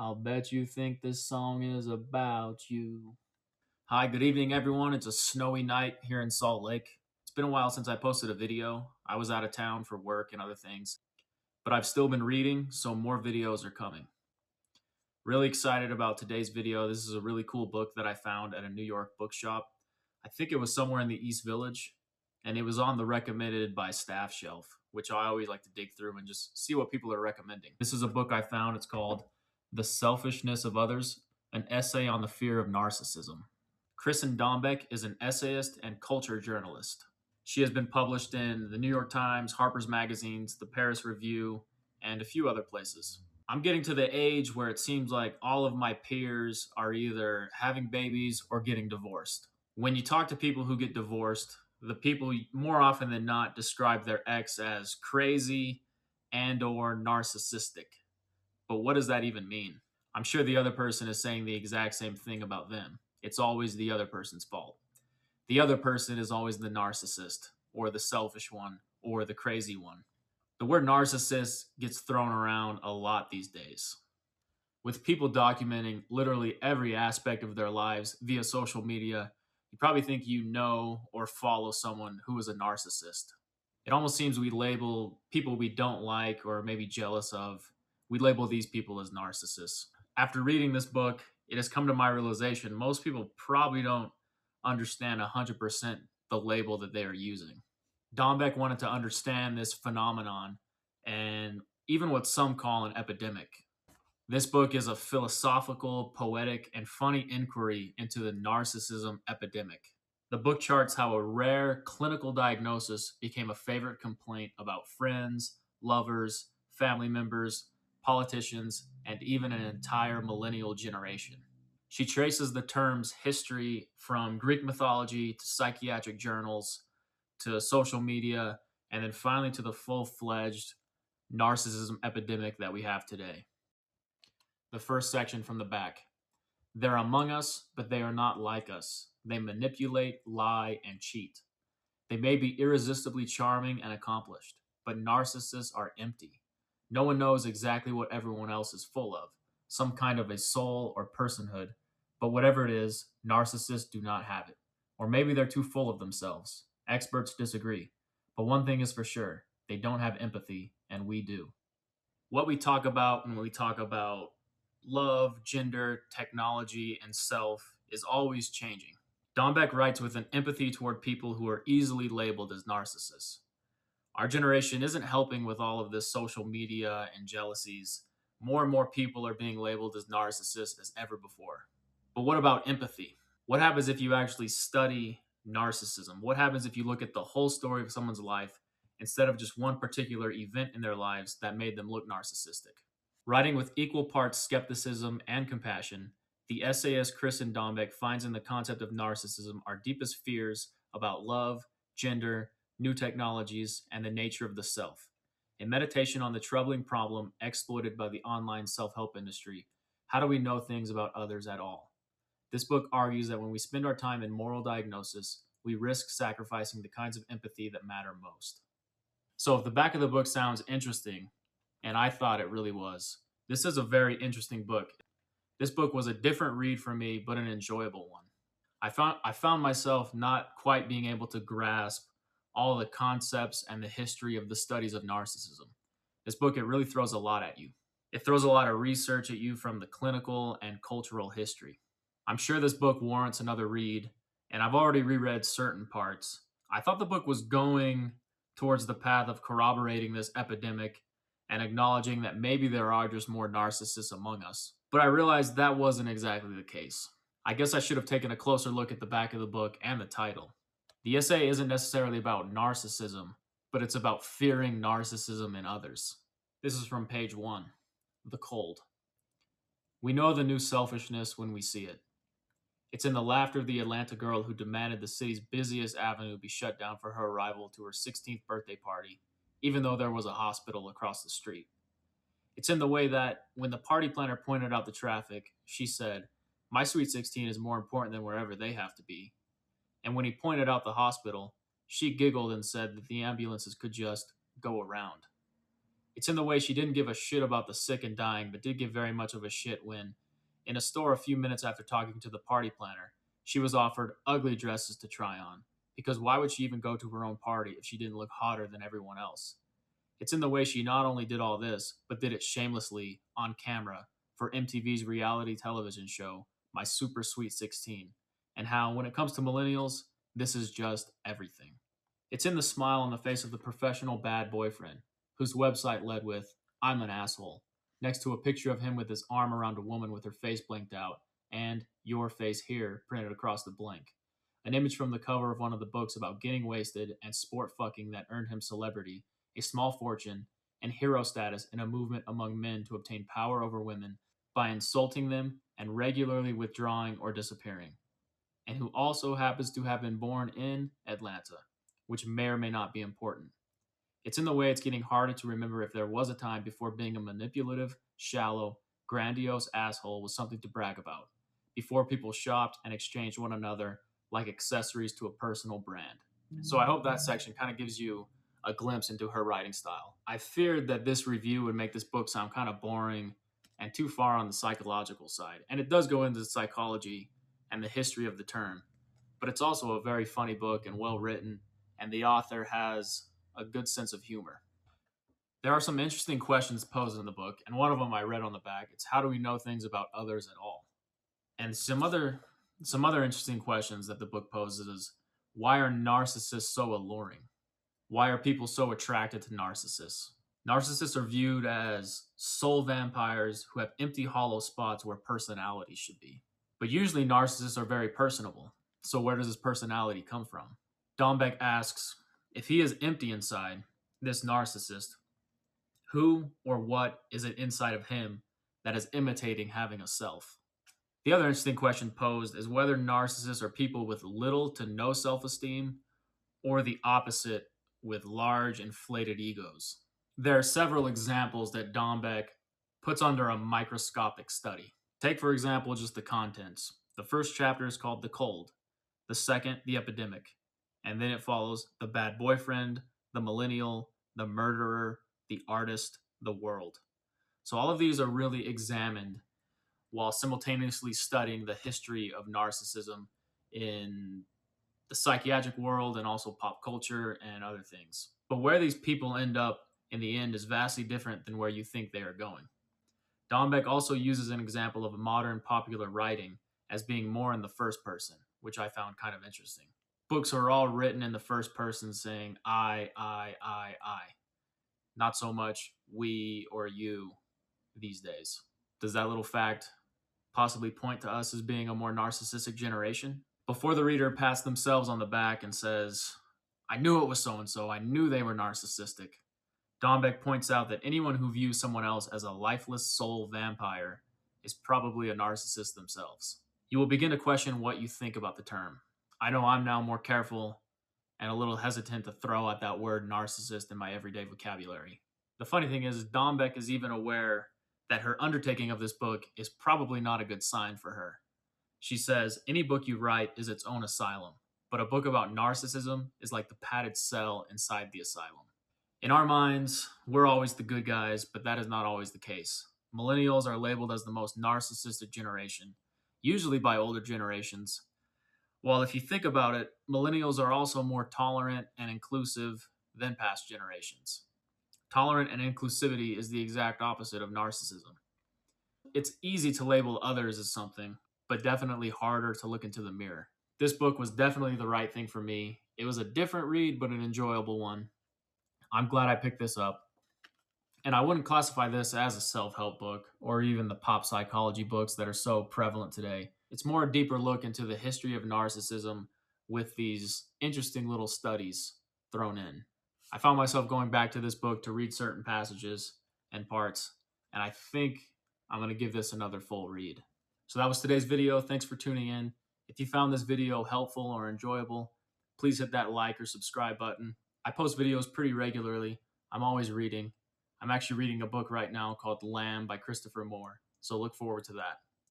I'll bet you think this song is about you. Hi, good evening, everyone. It's a snowy night here in Salt Lake. It's been a while since I posted a video. I was out of town for work and other things, but I've still been reading, so more videos are coming. Really excited about today's video. This is a really cool book that I found at a New York bookshop. I think it was somewhere in the East Village, and it was on the recommended by staff shelf, which I always like to dig through and just see what people are recommending. This is a book I found. It's called The Selfishness of Others, an essay on the fear of narcissism. Kristen Dombek is an essayist and culture journalist. She has been published in the New York Times, Harper's Magazines, the Paris Review, and a few other places. I'm getting to the age where it seems like all of my peers are either having babies or getting divorced. When you talk to people who get divorced, the people more often than not describe their ex as crazy and or narcissistic. But what does that even mean? I'm sure the other person is saying the exact same thing about them. It's always the other person's fault. The other person is always the narcissist or the selfish one or the crazy one. The word narcissist gets thrown around a lot these days. With people documenting literally every aspect of their lives via social media, you probably think you know or follow someone who is a narcissist. It almost seems we label people we don't like or maybe jealous of, we label these people as narcissists. After reading this book, it has come to my realization most people probably don't understand 100% the label that they are using. Dombeck wanted to understand this phenomenon and even what some call an epidemic. This book is a philosophical, poetic, and funny inquiry into the narcissism epidemic. The book charts how a rare clinical diagnosis became a favorite complaint about friends, lovers, family members, politicians, and even an entire millennial generation. She traces the term's history from Greek mythology to psychiatric journals to social media, and then finally to the full-fledged narcissism epidemic that we have today. The first section from the back. They're among us, but they are not like us. They manipulate, lie, and cheat. They may be irresistibly charming and accomplished, but narcissists are empty. No one knows exactly what everyone else is full of, some kind of a soul or personhood, but whatever it is, narcissists do not have it. Or maybe they're too full of themselves. Experts disagree. But one thing is for sure, they don't have empathy, and we do. What we talk about when we talk about love, gender, technology, and self is always changing. Dombeck writes with an empathy toward people who are easily labeled as narcissists. Our generation isn't helping with all of this social media and jealousies. More and more people are being labeled as narcissists as ever before. But what about empathy? What happens if you actually study narcissism? What happens if you look at the whole story of someone's life instead of just one particular event in their lives that made them look narcissistic? Writing with equal parts skepticism and compassion, the essayist Kristen Dombek finds in the concept of narcissism our deepest fears about love, gender, new technologies, and the nature of the self. A meditation on the troubling problem exploited by the online self-help industry. How do we know things about others at all? This book argues that when we spend our time in moral diagnosis, we risk sacrificing the kinds of empathy that matter most. So if the back of the book sounds interesting, and I thought it really was, this is a very interesting book. This book was a different read for me, but an enjoyable one. I found myself not quite being able to grasp all the concepts and the history of the studies of narcissism. This book, it really throws a lot at you. It throws a lot of research at you from the clinical and cultural history. I'm sure this book warrants another read, and I've already reread certain parts. I thought the book was going towards the path of corroborating this epidemic and acknowledging that maybe there are just more narcissists among us. But I realized that wasn't exactly the case. I guess I should have taken a closer look at the back of the book and the title. The essay isn't necessarily about narcissism, but it's about fearing narcissism in others. This is from page 1, The Cold. We know the new selfishness when we see it. It's in the laughter of the Atlanta girl who demanded the city's busiest avenue be shut down for her arrival to her 16th birthday party, even though there was a hospital across the street. It's in the way that, when the party planner pointed out the traffic, she said, "My sweet 16 is more important than wherever they have to be." And when he pointed out the hospital, she giggled and said that the ambulances could just go around. It's in the way she didn't give a shit about the sick and dying, but did give very much of a shit when, in a store a few minutes after talking to the party planner, she was offered ugly dresses to try on. Because why would she even go to her own party if she didn't look hotter than everyone else? It's in the way she not only did all this, but did it shamelessly, on camera, for MTV's reality television show, My Super Sweet 16, and how, when it comes to millennials, this is just everything. It's in the smile on the face of the professional bad boyfriend, whose website led with, "I'm an asshole," next to a picture of him with his arm around a woman with her face blinked out, and "Your face here" printed across the blank. An image from the cover of one of the books about getting wasted and sport fucking that earned him celebrity, a small fortune, and hero status in a movement among men to obtain power over women by insulting them and regularly withdrawing or disappearing, and who also happens to have been born in Atlanta, which may or may not be important. It's in the way it's getting harder to remember if there was a time before being a manipulative, shallow, grandiose asshole was something to brag about, before people shopped and exchanged one another like accessories to a personal brand. So I hope that section kind of gives you a glimpse into her writing style. I feared that this review would make this book sound kind of boring and too far on the psychological side, and it does go into psychology and the history of the term, but it's also a very funny book and well written, and the author has a good sense of humor. There are some interesting questions posed in the book, and one of them I read on the back. It's how do we know things about others at all? And some other interesting questions that the book poses is why are narcissists so alluring? Why are people so attracted to narcissists? Narcissists are viewed as soul vampires who have empty, hollow spots where personality should be. But usually, narcissists are very personable. So, where does this personality come from? Dombek asks if he is empty inside, this narcissist, who or what is it inside of him that is imitating having a self? The other interesting question posed is whether narcissists are people with little to no self esteem or the opposite with large inflated egos. There are several examples that Dombek puts under a microscopic study. Take, for example, just the contents. The first chapter is called The Cold, the second, The Epidemic, and then it follows The Bad Boyfriend, The Millennial, The Murderer, The Artist, The World. So all of these are really examined while simultaneously studying the history of narcissism in the psychiatric world and also pop culture and other things. But where these people end up in the end is vastly different than where you think they are going. Dombek also uses an example of a modern popular writing as being more in the first person, which I found kind of interesting. Books are all written in the first person saying I. Not so much we or you these days. Does that little fact possibly point to us as being a more narcissistic generation? Before the reader pats themselves on the back and says, I knew it was so and so, I knew they were narcissistic, Dombek points out that anyone who views someone else as a lifeless soul vampire is probably a narcissist themselves. You will begin to question what you think about the term. I know I'm now more careful and a little hesitant to throw out that word narcissist in my everyday vocabulary. The funny thing is, Dombek is even aware that her undertaking of this book is probably not a good sign for her. She says, any book you write is its own asylum, but a book about narcissism is like the padded cell inside the asylum. In our minds, we're always the good guys, but that is not always the case. Millennials are labeled as the most narcissistic generation, usually by older generations. While if you think about it, millennials are also more tolerant and inclusive than past generations. Tolerant and inclusivity is the exact opposite of narcissism. It's easy to label others as something, but definitely harder to look into the mirror. This book was definitely the right thing for me. It was a different read, but an enjoyable one. I'm glad I picked this up. And I wouldn't classify this as a self-help book or even the pop psychology books that are so prevalent today. It's more a deeper look into the history of narcissism with these interesting little studies thrown in. I found myself going back to this book to read certain passages and parts, and I think I'm going to give this another full read. So that was today's video. Thanks for tuning in. If you found this video helpful or enjoyable, please hit that like or subscribe button. I post videos pretty regularly. I'm always reading. I'm actually reading a book right now called Lamb by Christopher Moore, so look forward to that.